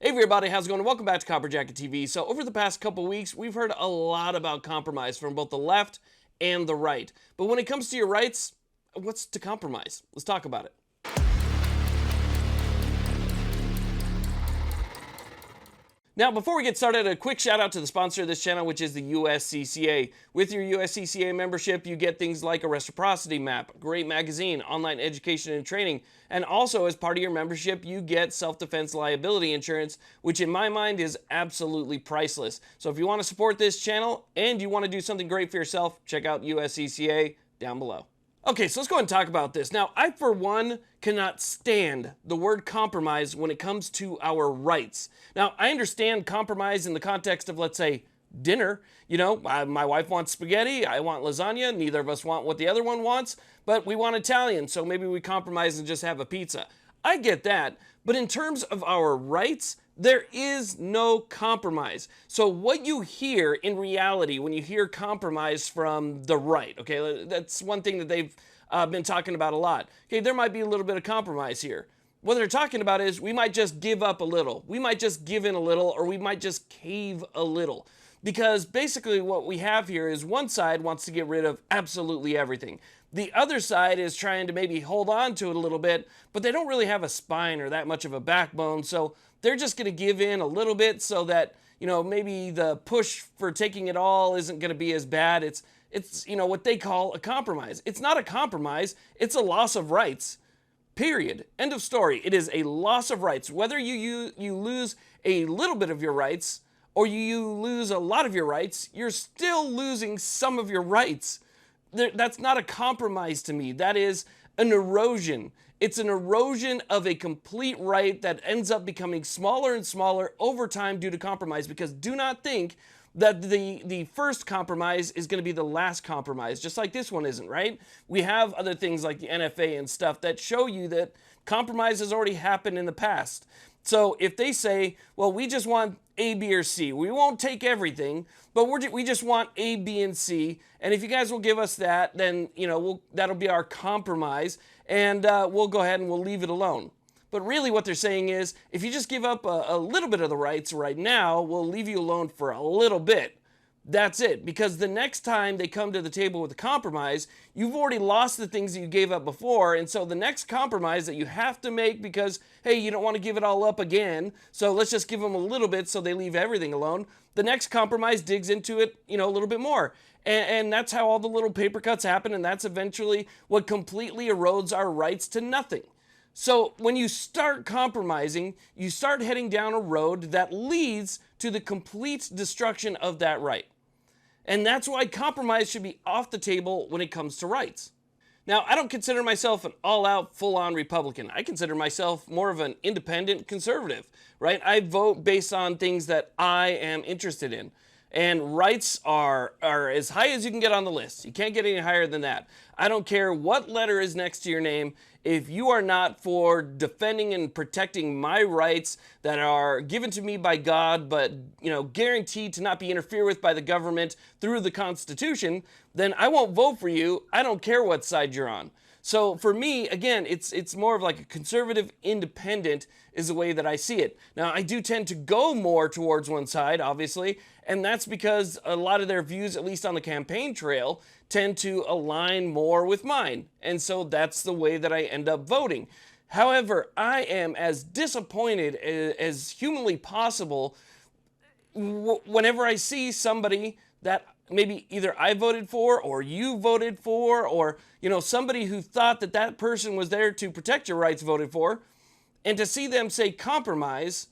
Hey everybody, how's it going? Welcome back to Copper Jacket TV. So over the past couple weeks, we've heard a lot about compromise from both the left and the right. But when it comes to your rights, what's to compromise? Let's talk about it. Now, before we get started, a quick shout out to the sponsor of this channel, which is the USCCA. With your USCCA membership, you get things like a reciprocity map, great magazine, online education and training, and also as part of your membership, you get self-defense liability insurance, which in my mind is absolutely priceless. So if you want to support this channel and you want to do something great for yourself, check out USCCA down below. Okay, so let's go ahead and talk about this. Now, I, for one, cannot stand the word compromise when it comes to our rights. Now, I understand compromise in the context of, let's say, dinner. You know, my wife wants spaghetti, I want lasagna, neither of us want what the other one wants, but we want Italian, so maybe we compromise and just have a pizza. I get that, but in terms of our rights, there is no compromise. So what you hear in reality when you hear compromise from the right, okay, that's one thing that they've been talking about a lot. Okay, there might be a little bit of compromise here. What they're talking about is we might just give up a little. We might just give in a little, or we might just cave a little. Because basically what we have here is one side wants to get rid of absolutely everything. The other side is trying to maybe hold on to it a little bit, but they don't really have a spine or that much of a backbone, so they're just going to give in a little bit so that, you know, maybe the push for taking it all isn't going to be as bad. It's you know, what they call a compromise. It's not a compromise, it's a loss of rights. Period. End of story. It is a loss of rights. Whether you lose a little bit of your rights or you lose a lot of your rights, you're still losing some of your rights. That's not a compromise to me. That is an erosion. It's an erosion of a complete right that ends up becoming smaller and smaller over time due to compromise, because do not think that the first compromise is going to be the last compromise, just like this one isn't, right? We have other things like the NFA and stuff that show you that compromise has already happened in the past. So if they say, well, we just want A, B, or C, we won't take everything, but we just want A, B, and C, and if you guys will give us that, then, you know, that'll be our compromise, and we'll go ahead and we'll leave it alone. But really what they're saying is, if you just give up a little bit of the rights right now, we'll leave you alone for a little bit. That's it. Because the next time they come to the table with a compromise, you've already lost the things that you gave up before. And so the next compromise that you have to make, because, hey, you don't want to give it all up again, so let's just give them a little bit so they leave everything alone. The next compromise digs into it, you know, a little bit more. And that's how all the little paper cuts happen. And that's eventually what completely erodes our rights to nothing. So when you start compromising, you start heading down a road that leads to the complete destruction of that right. And that's why compromise should be off the table when it comes to rights. Now, I don't consider myself an all-out, full-on Republican. I consider myself more of an independent conservative, right? I vote based on things that I am interested in. And rights are as high as you can get on the list. You can't get any higher than that. I don't care what letter is next to your name. If you are not for defending and protecting my rights that are given to me by God, but, you know, guaranteed to not be interfered with by the government through the Constitution, then I won't vote for you. I don't care what side you're on. So for me, again, it's more of like a conservative independent is the way that I see it. Now, I do tend to go more towards one side, obviously, and that's because a lot of their views, at least on the campaign trail, tend to align more with mine. And so that's the way that I end up voting. However, I am as disappointed as humanly possible whenever I see somebody that maybe either I voted for or you voted for, or, you know, somebody who thought that that person was there to protect your rights voted for, and to see them say compromise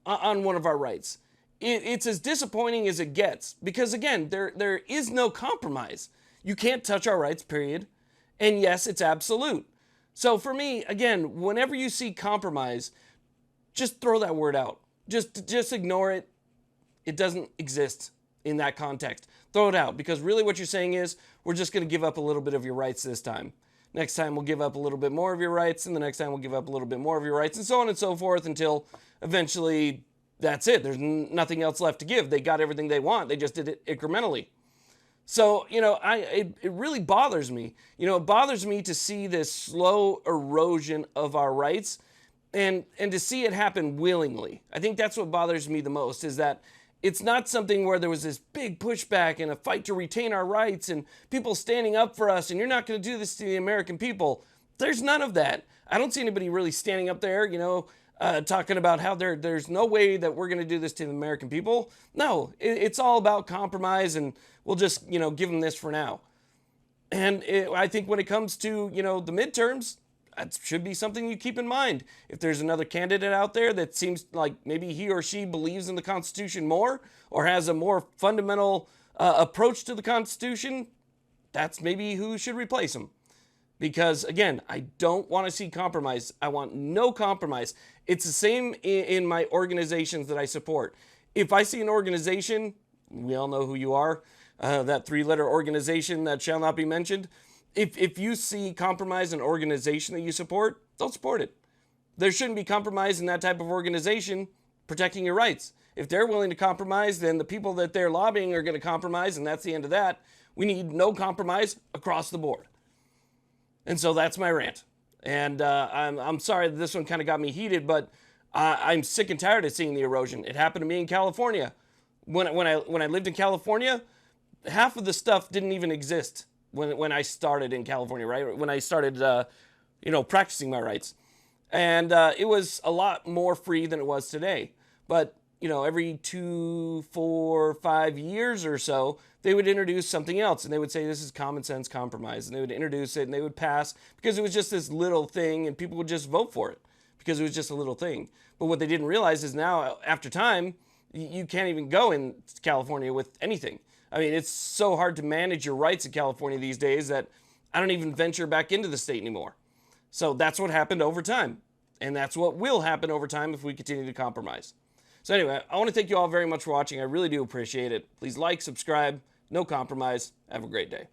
on one of our rights. It's as disappointing as it gets, because again, there is no compromise. You can't touch our rights, period. And yes, it's absolute. So for me, again, whenever you see compromise, just throw that word out. Just ignore it. It doesn't exist in that context. Throw it out, because really what you're saying is, we're just going to give up a little bit of your rights this time. Next time we'll give up a little bit more of your rights, and the next time we'll give up a little bit more of your rights, and so on and so forth, until eventually that's it. There's nothing else left to give. They got everything they want. They just did it incrementally. So, you know, it really bothers me. You know, it bothers me to see this slow erosion of our rights, and to see it happen willingly. I think that's what bothers me the most, is that it's not something where there was this big pushback and a fight to retain our rights and people standing up for us and you're not going to do this to the American people. There's none of that. I don't see anybody really standing up there, talking about how there's no way that we're going to do this to the American people. No, it's all about compromise, and we'll just, give them this for now. And I think when it comes to, the midterms, that should be something you keep in mind. If there's another candidate out there that seems like maybe he or she believes in the Constitution more or has a more fundamental approach to the Constitution, that's maybe who should replace him. Because, again, I don't want to see compromise. I want no compromise. It's the same in my organizations that I support. If I see an organization, we all know who you are, that three-letter organization that shall not be mentioned, if you see compromise in an organization that you support, don't support it. There shouldn't be compromise in that type of organization protecting your rights. If they're willing to compromise, then the people that they're lobbying are going to compromise, and that's the end of that. We need no compromise across the board. And so that's my rant. And I'm sorry that this one kind of got me heated, but I'm sick and tired of seeing the erosion. It happened to me in California. When I lived in California, half of the stuff didn't even exist when I started in California, right? When I started, practicing my rights. And it was a lot more free than it was today. But, every 2, 4, 5 years or so, they would introduce something else. And they would say, this is common sense compromise. And they would introduce it and they would pass because it was just this little thing and people would just vote for it because it was just a little thing. But what they didn't realize is now, after time, you can't even go in California with anything. I mean, it's so hard to manage your rights in California these days that I don't even venture back into the state anymore. So that's what happened over time. And that's what will happen over time if we continue to compromise. So anyway, I want to thank you all very much for watching. I really do appreciate it. Please like, subscribe, no compromise. Have a great day.